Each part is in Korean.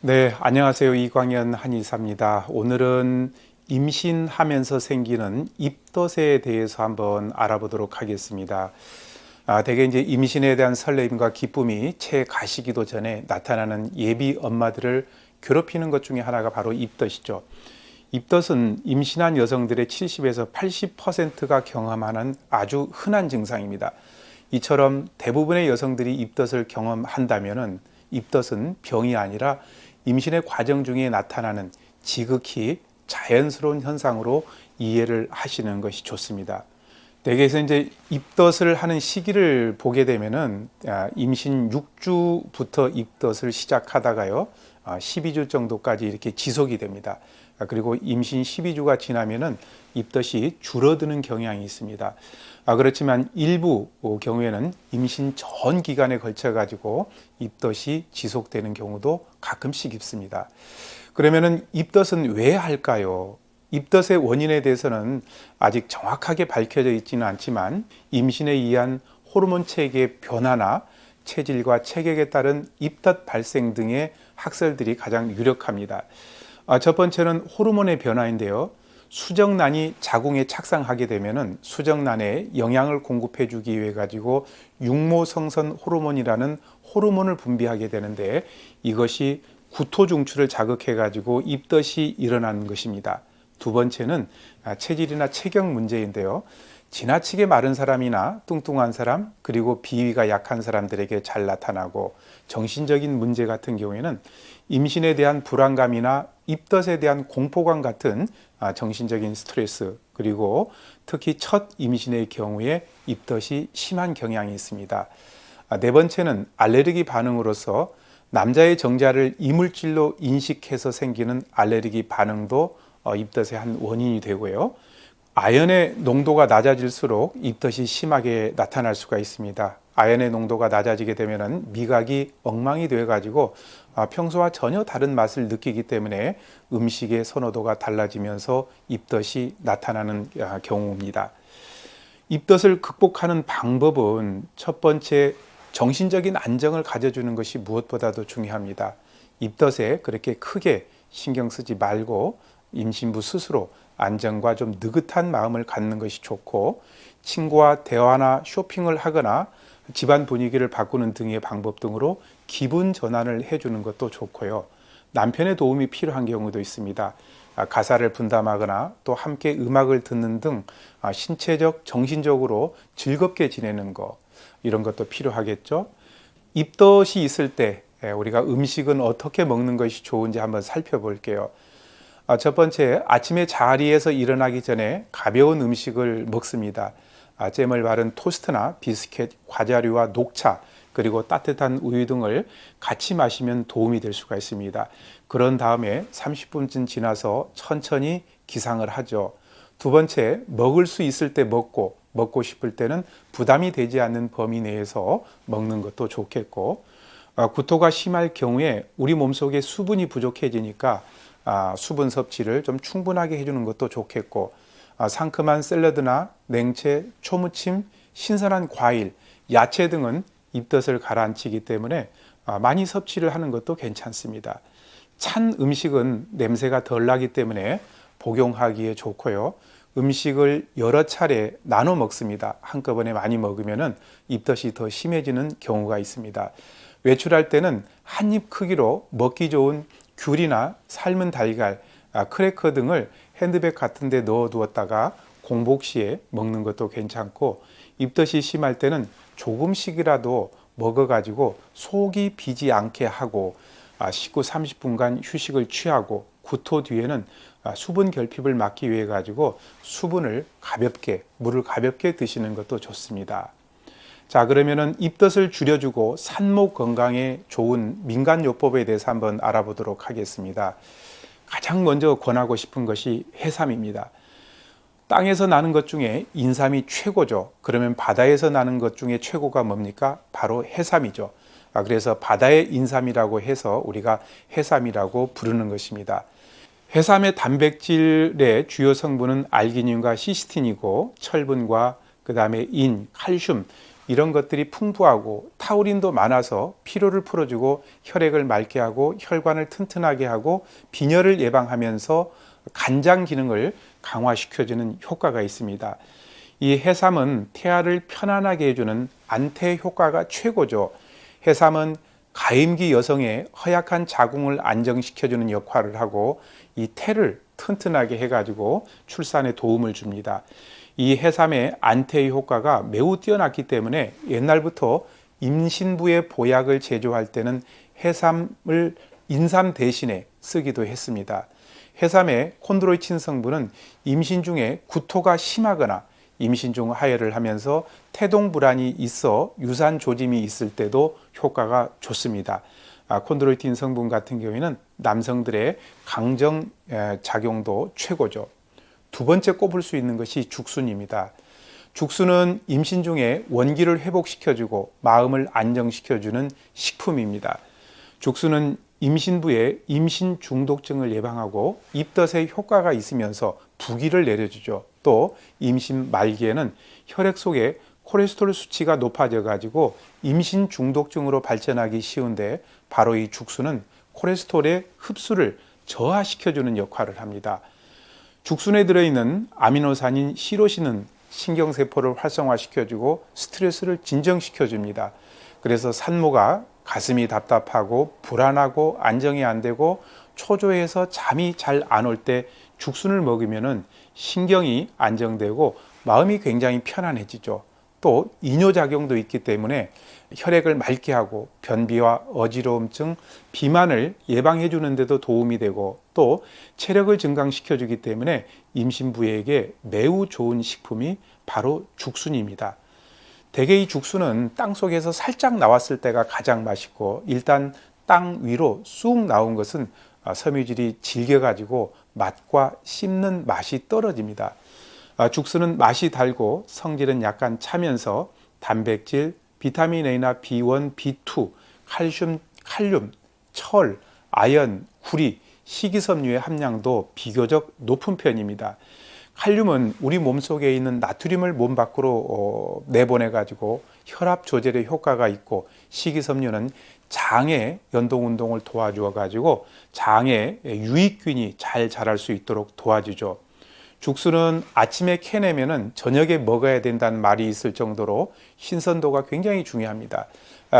네, 안녕하세요. 이광현 한의사입니다. 오늘은 임신하면서 생기는 입덧에 대해서 한번 알아보도록 하겠습니다. 대개 이제 임신에 대한 설렘과 기쁨이 채 가시기도 전에 나타나는 예비 엄마들을 괴롭히는 것 중에 하나가 바로 입덧이죠. 입덧은 임신한 여성들의 70에서 80%가 경험하는 아주 흔한 증상입니다. 이처럼 대부분의 여성들이 입덧을 경험한다면 입덧은 병이 아니라 임신의 과정 중에 나타나는 지극히 자연스러운 현상으로 이해를 하시는 것이 좋습니다. 대개에서 이제 입덧을 하는 시기를 보게 되면은 임신 6주부터 입덧을 시작하다가요, 12주 정도까지 이렇게 지속이 됩니다. 그리고 임신 12주가 지나면은 입덧이 줄어드는 경향이 있습니다. 그렇지만 일부 경우에는 임신 전 기간에 걸쳐 가지고 입덧이 지속되는 경우도 가끔씩 있습니다. 그러면은 입덧은 왜 할까요? 입덧의 원인에 대해서는 아직 정확하게 밝혀져 있지는 않지만 임신에 의한 호르몬 체계의 변화나 체질과 체격에 따른 입덧 발생 등의 학설들이 가장 유력합니다. 첫 번째는 호르몬의 변화인데요. 수정란이 자궁에 착상하게 되면은 수정란에 영양을 공급해 주기 위해 가지고 육모성선 호르몬이라는 호르몬을 분비하게 되는데 이것이 구토 중추를 자극해 가지고 입덧이 일어나는 것입니다. 두 번째는 체질이나 체격 문제인데요. 지나치게 마른 사람이나 뚱뚱한 사람, 그리고 비위가 약한 사람들에게 잘 나타나고, 정신적인 문제 같은 경우에는 임신에 대한 불안감이나 입덧에 대한 공포감 같은 정신적인 스트레스, 그리고 특히 첫 임신의 경우에 입덧이 심한 경향이 있습니다. 네 번째는 알레르기 반응으로서 남자의 정자를 이물질로 인식해서 생기는 알레르기 반응도 입덧의 한 원인이 되고요. 아연의 농도가 낮아질수록 입덧이 심하게 나타날 수가 있습니다. 아연의 농도가 낮아지게 되면 미각이 엉망이 되어 가지고 평소와 전혀 다른 맛을 느끼기 때문에 음식의 선호도가 달라지면서 입덧이 나타나는 경우입니다. 입덧을 극복하는 방법은 첫 번째, 정신적인 안정을 가져주는 것이 무엇보다도 중요합니다. 입덧에 그렇게 크게 신경 쓰지 말고 임신부 스스로 안정과 좀 느긋한 마음을 갖는 것이 좋고, 친구와 대화나 쇼핑을 하거나 집안 분위기를 바꾸는 등의 방법 등으로 기분 전환을 해주는 것도 좋고요. 남편의 도움이 필요한 경우도 있습니다. 가사를 분담하거나 또 함께 음악을 듣는 등 신체적, 정신적으로 즐겁게 지내는 것, 이런 것도 필요하겠죠. 입덧이 있을 때 우리가 음식은 어떻게 먹는 것이 좋은지 한번 살펴볼게요. 첫 번째, 아침에 자리에서 일어나기 전에 가벼운 음식을 먹습니다. 잼을 바른 토스트나 비스켓, 과자류와 녹차, 그리고 따뜻한 우유 등을 같이 마시면 도움이 될 수가 있습니다. 그런 다음에 30분쯤 지나서 천천히 기상을 하죠. 두 번째, 먹을 수 있을 때 먹고 싶을 때는 부담이 되지 않는 범위 내에서 먹는 것도 좋겠고, 구토가 심할 경우에 우리 몸속에 수분이 부족해지니까 수분 섭취를 좀 충분하게 해주는 것도 좋겠고, 상큼한 샐러드나 냉채, 초무침, 신선한 과일, 야채 등은 입덧을 가라앉히기 때문에 많이 섭취를 하는 것도 괜찮습니다. 찬 음식은 냄새가 덜 나기 때문에 복용하기에 좋고요. 음식을 여러 차례 나눠 먹습니다. 한꺼번에 많이 먹으면 입덧이 더 심해지는 경우가 있습니다. 외출할 때는 한 입 크기로 먹기 좋은 귤이나 삶은 달걀, 크래커 등을 핸드백 같은 데 넣어 두었다가 공복 시에 먹는 것도 괜찮고, 입덧이 심할 때는 조금씩이라도 먹어가지고 속이 비지 않게 하고 19, 30분간 휴식을 취하고 구토 뒤에는 수분 결핍을 막기 위해 가지고 물을 가볍게 드시는 것도 좋습니다. 자, 그러면은 입덧을 줄여주고 산모 건강에 좋은 민간요법에 대해서 한번 알아보도록 하겠습니다. 가장 먼저 권하고 싶은 것이 해삼입니다. 땅에서 나는 것 중에 인삼이 최고죠. 그러면 바다에서 나는 것 중에 최고가 뭡니까? 바로 해삼이죠. 그래서 바다의 인삼이라고 해서 우리가 해삼이라고 부르는 것입니다. 해삼의 단백질의 주요 성분은 알기닌과 시스틴이고, 철분과 그 다음에 인, 칼슘, 이런 것들이 풍부하고 타우린도 많아서 피로를 풀어주고 혈액을 맑게 하고 혈관을 튼튼하게 하고 빈혈을 예방하면서 간장 기능을 강화시켜주는 효과가 있습니다. 이 해삼은 태아를 편안하게 해주는 안태 효과가 최고죠. 해삼은 가임기 여성의 허약한 자궁을 안정시켜주는 역할을 하고 이 태를 튼튼하게 해가지고 출산에 도움을 줍니다. 이 해삼의 안태 효과가 매우 뛰어났기 때문에 옛날부터 임신부의 보약을 제조할 때는 해삼을 인삼 대신에 쓰기도 했습니다. 해삼의 콘드로이친 성분은 임신 중에 구토가 심하거나 임신 중 하혈을 하면서 태동 불안이 있어 유산 조짐이 있을 때도 효과가 좋습니다. 콘드로이틴 성분 같은 경우에는 남성들의 강정 작용도 최고죠. 두 번째 꼽을 수 있는 것이 죽순입니다. 죽순은 임신 중에 원기를 회복시켜주고 마음을 안정시켜주는 식품입니다. 죽순은 임신부의 임신 중독증을 예방하고 입덧에 효과가 있으면서 부기를 내려주죠. 또 임신 말기에는 혈액 속에 콜레스테롤 수치가 높아져 가지고 임신 중독증으로 발전하기 쉬운데 바로 이 죽순은 콜레스테롤의 흡수를 저하시켜주는 역할을 합니다. 죽순에 들어있는 아미노산인 시로신은 신경세포를 활성화시켜주고 스트레스를 진정시켜줍니다. 그래서 산모가 가슴이 답답하고 불안하고 안정이 안 되고 초조해서 잠이 잘 안 올 때 죽순을 먹으면 신경이 안정되고 마음이 굉장히 편안해지죠. 또 이뇨작용도 있기 때문에 혈액을 맑게 하고 변비와 어지러움증, 비만을 예방해 주는 데도 도움이 되고 또 체력을 증강시켜 주기 때문에 임신부에게 매우 좋은 식품이 바로 죽순입니다. 대개 이 죽순은 땅 속에서 살짝 나왔을 때가 가장 맛있고 일단 땅 위로 쑥 나온 것은 섬유질이 질겨가지고 맛과 씹는 맛이 떨어집니다. 죽순은 맛이 달고 성질은 약간 차면서 단백질, 비타민 A나 B1, B2, 칼륨, 철, 아연, 구리, 식이섬유의 함량도 비교적 높은 편입니다. 칼륨은 우리 몸속에 있는 나트륨을 몸 밖으로 내보내 가지고 혈압 조절에 효과가 있고 식이섬유는 장의 연동 운동을 도와주어 가지고 장에 유익균이 잘 자랄 수 있도록 도와주죠. 죽순은 아침에 캐내면은 저녁에 먹어야 된다는 말이 있을 정도로 신선도가 굉장히 중요합니다.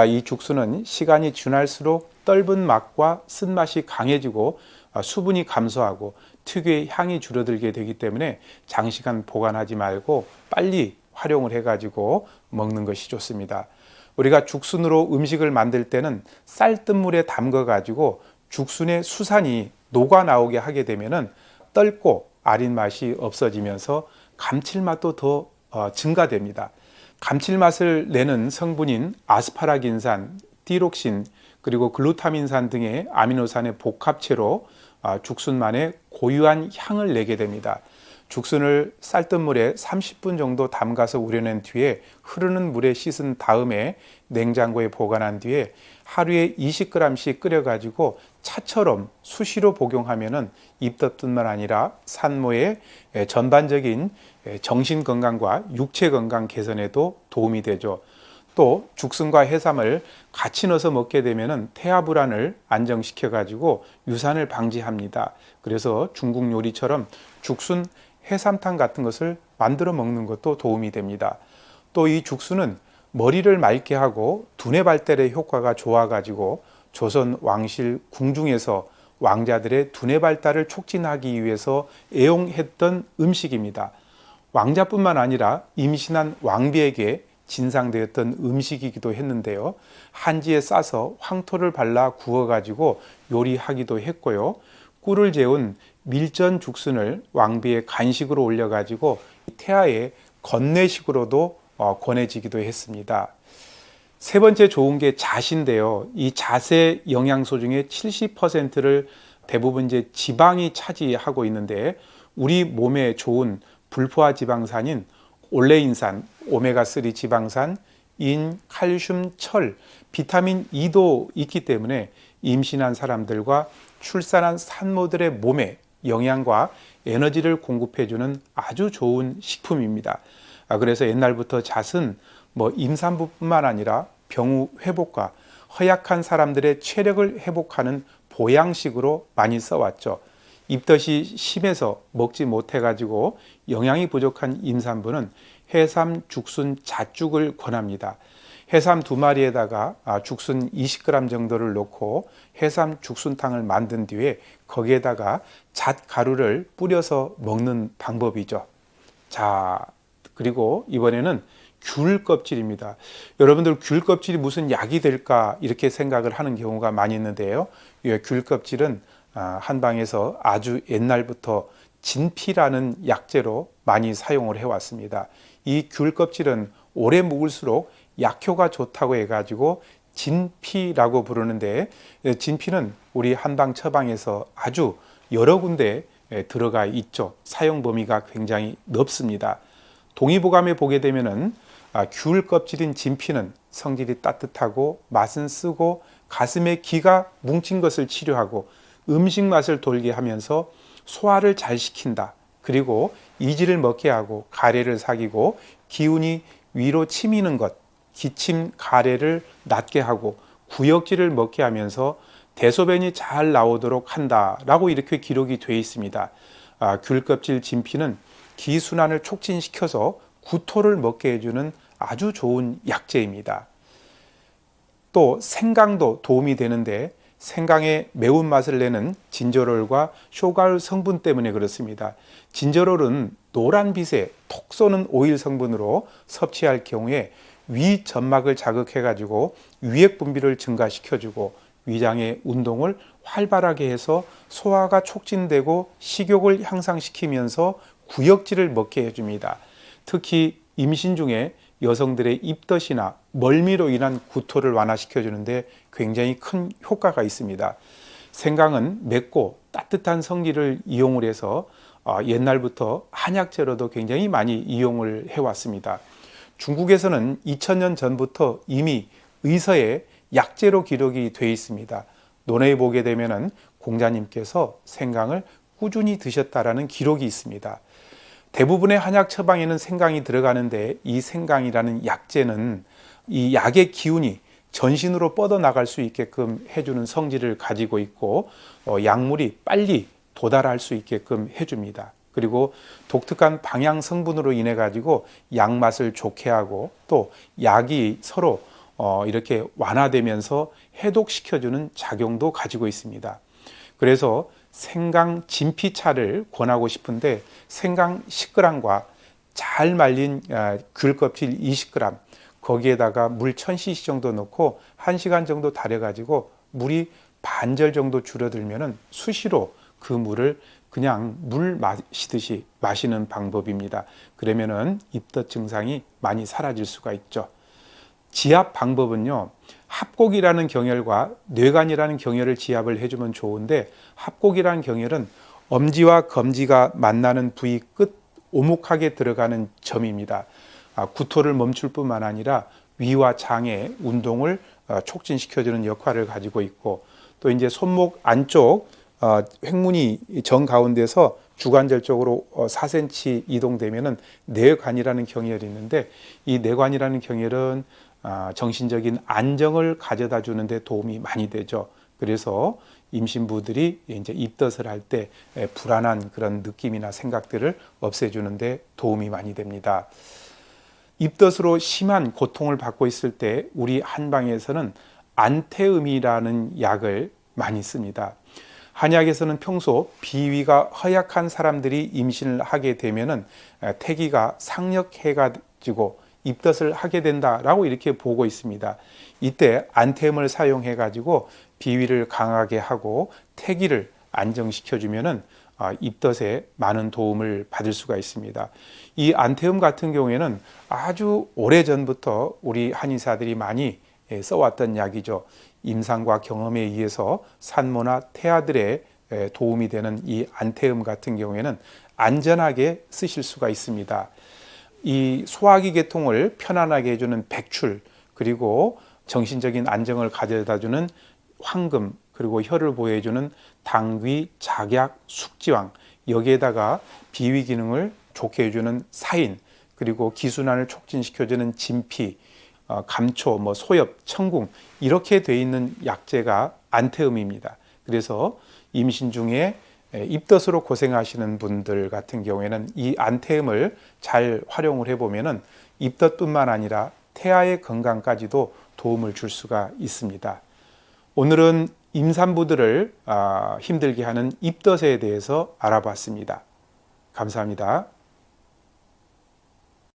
이 죽순은 시간이 지날수록 떫은 맛과 쓴맛이 강해지고 수분이 감소하고 특유의 향이 줄어들게 되기 때문에 장시간 보관하지 말고 빨리 활용을 해가지고 먹는 것이 좋습니다. 우리가 죽순으로 음식을 만들 때는 쌀뜨물에 담가 가지고 죽순의 수산이 녹아 나오게 하게 되면은 떫고 아린 맛이 없어지면서 감칠맛도 더 증가됩니다. 감칠맛을 내는 성분인 아스파라긴산, 티록신, 그리고 글루타민산 등의 아미노산의 복합체로 죽순만의 고유한 향을 내게 됩니다. 죽순을 쌀뜨물에 30분 정도 담가서 우려낸 뒤에 흐르는 물에 씻은 다음에 냉장고에 보관한 뒤에 하루에 20g씩 끓여가지고 차처럼 수시로 복용하면은 입덧뿐만 아니라 산모의 전반적인 정신 건강과 육체 건강 개선에도 도움이 되죠. 또 죽순과 해삼을 같이 넣어서 먹게 되면은 태아 불안을 안정시켜 가지고 유산을 방지합니다. 그래서 중국 요리처럼 죽순 해삼탕 같은 것을 만들어 먹는 것도 도움이 됩니다. 또 이 죽순은 머리를 맑게 하고 두뇌 발달에 효과가 좋아 가지고 조선 왕실 궁중에서 왕자들의 두뇌 발달을 촉진하기 위해서 애용했던 음식입니다. 왕자뿐만 아니라 임신한 왕비에게 진상되었던 음식이기도 했는데요. 한지에 싸서 황토를 발라 구워가지고 요리하기도 했고요. 꿀을 재운 밀전 죽순을 왕비의 간식으로 올려가지고 태아의 건뇌식으로도 권해지기도 했습니다. 세 번째 좋은 게 잣인데요. 이 잣의 영양소 중에 70%를 대부분 이제 지방이 차지하고 있는데 우리 몸에 좋은 불포화 지방산인 올레인산, 오메가3 지방산, 인, 칼슘, 철, 비타민 E도 있기 때문에 임신한 사람들과 출산한 산모들의 몸에 영양과 에너지를 공급해주는 아주 좋은 식품입니다. 그래서 옛날부터 잣은 임산부뿐만 아니라 병 후 회복과 허약한 사람들의 체력을 회복하는 보양식으로 많이 써왔죠. 입덧이 심해서 먹지 못해가지고 영양이 부족한 임산부는 해삼 죽순 잣죽을 권합니다. 해삼 2마리에다가 죽순 20g 정도를 넣고 해삼 죽순탕을 만든 뒤에 거기에다가 잣가루를 뿌려서 먹는 방법이죠. 자, 그리고 이번에는 귤 껍질입니다. 여러분들 귤 껍질이 무슨 약이 될까 이렇게 생각을 하는 경우가 많이 있는데요. 귤 껍질은 한방에서 아주 옛날부터 진피라는 약재로 많이 사용을 해왔습니다. 이 귤 껍질은 오래 묵을수록 약효가 좋다고 해가지고 진피라고 부르는데, 진피는 우리 한방 처방에서 아주 여러 군데 들어가 있죠. 사용 범위가 굉장히 넓습니다. 동의보감에 보게 되면은 귤 껍질인 진피는 성질이 따뜻하고 맛은 쓰고 가슴에 기가 뭉친 것을 치료하고 음식 맛을 돌게 하면서 소화를 잘 시킨다. 그리고 이지를 먹게 하고 가래를 사귀고 기운이 위로 치미는 것, 기침 가래를 낫게 하고 구역질을 먹게 하면서 대소변이 잘 나오도록 한다라고 이렇게 기록이 되어 있습니다. 귤껍질 진피는 기순환을 촉진시켜서 구토를 먹게 해주는 아주 좋은 약재입니다. 또 생강도 도움이 되는데, 생강의 매운맛을 내는 진저롤과 쇼가올 성분 때문에 그렇습니다. 진저롤은 노란빛에 톡 쏘는 오일 성분으로 섭취할 경우에 위 점막을 자극해가지고 위액 분비를 증가시켜주고 위장의 운동을 활발하게 해서 소화가 촉진되고 식욕을 향상시키면서 구역질을 먹게 해줍니다. 특히 임신 중에 여성들의 입덧이나 멀미로 인한 구토를 완화시켜주는데 굉장히 큰 효과가 있습니다. 생강은 맵고 따뜻한 성질을 이용을 해서 옛날부터 한약재로도 굉장히 많이 이용을 해왔습니다. 중국에서는 2000년 전부터 이미 의서에 약재로 기록이 되어 있습니다. 논어에 보게 되면은 공자님께서 생강을 꾸준히 드셨다라는 기록이 있습니다. 대부분의 한약 처방에는 생강이 들어가는데, 이 생강이라는 약재는 이 약의 기운이 전신으로 뻗어나갈 수 있게끔 해주는 성질을 가지고 있고, 약물이 빨리 도달할 수 있게끔 해줍니다. 그리고 독특한 방향 성분으로 인해 가지고 약 맛을 좋게 하고, 또 약이 서로 이렇게 완화되면서 해독시켜주는 작용도 가지고 있습니다. 그래서 생강 진피차를 권하고 싶은데, 생강 10g과 잘 말린 귤 껍질 20g, 거기에다가 물 1000cc 정도 넣고 1시간 정도 달여가지고 물이 반절 정도 줄어들면은 수시로 그 물을 그냥 물 마시듯이 마시는 방법입니다. 그러면은 입덧 증상이 많이 사라질 수가 있죠. 지압 방법은요, 합곡이라는 경혈과 뇌관이라는 경혈을 지압을 해주면 좋은데, 합곡이라는 경혈은 엄지와 검지가 만나는 부위 끝 오목하게 들어가는 점입니다. 구토를 멈출 뿐만 아니라 위와 장의 운동을 촉진시켜주는 역할을 가지고 있고, 또 이제 손목 안쪽 횡문이 정 가운데서 주관절 쪽으로 4cm 이동되면은 뇌관이라는 경혈이 있는데, 이 뇌관이라는 경혈은 정신적인 안정을 가져다 주는데 도움이 많이 되죠. 그래서 임신부들이 이제 입덧을 할 때 불안한 그런 느낌이나 생각들을 없애주는데 도움이 많이 됩니다. 입덧으로 심한 고통을 받고 있을 때 우리 한방에서는 안태음이라는 약을 많이 씁니다. 한약에서는 평소 비위가 허약한 사람들이 임신을 하게 되면은 태기가 상력해가지고 입덧을 하게 된다라고 이렇게 보고 있습니다. 이때 안태음을 사용해 가지고 비위를 강하게 하고 태기를 안정시켜주면은 입덧에 많은 도움을 받을 수가 있습니다. 이 안태음 같은 경우에는 아주 오래 전부터 우리 한의사들이 많이 써왔던 약이죠. 임상과 경험에 의해서 산모나 태아들의 도움이 되는 이 안태음 같은 경우에는 안전하게 쓰실 수가 있습니다. 이 소화기 계통을 편안하게 해주는 백출, 그리고 정신적인 안정을 가져다주는 황금, 그리고 혀를 보호해주는 당귀, 작약, 숙지황, 여기에다가 비위 기능을 좋게 해주는 사인, 그리고 기순환을 촉진시켜주는 진피, 감초, 소엽, 청궁 이렇게 돼 있는 약재가 안태음입니다. 그래서 임신 중에 입덧으로 고생하시는 분들 같은 경우에는 이 안태음을 잘 활용을 해보면은 입덧뿐만 아니라 태아의 건강까지도 도움을 줄 수가 있습니다. 오늘은 임산부들을 힘들게 하는 입덧에 대해서 알아봤습니다. 감사합니다.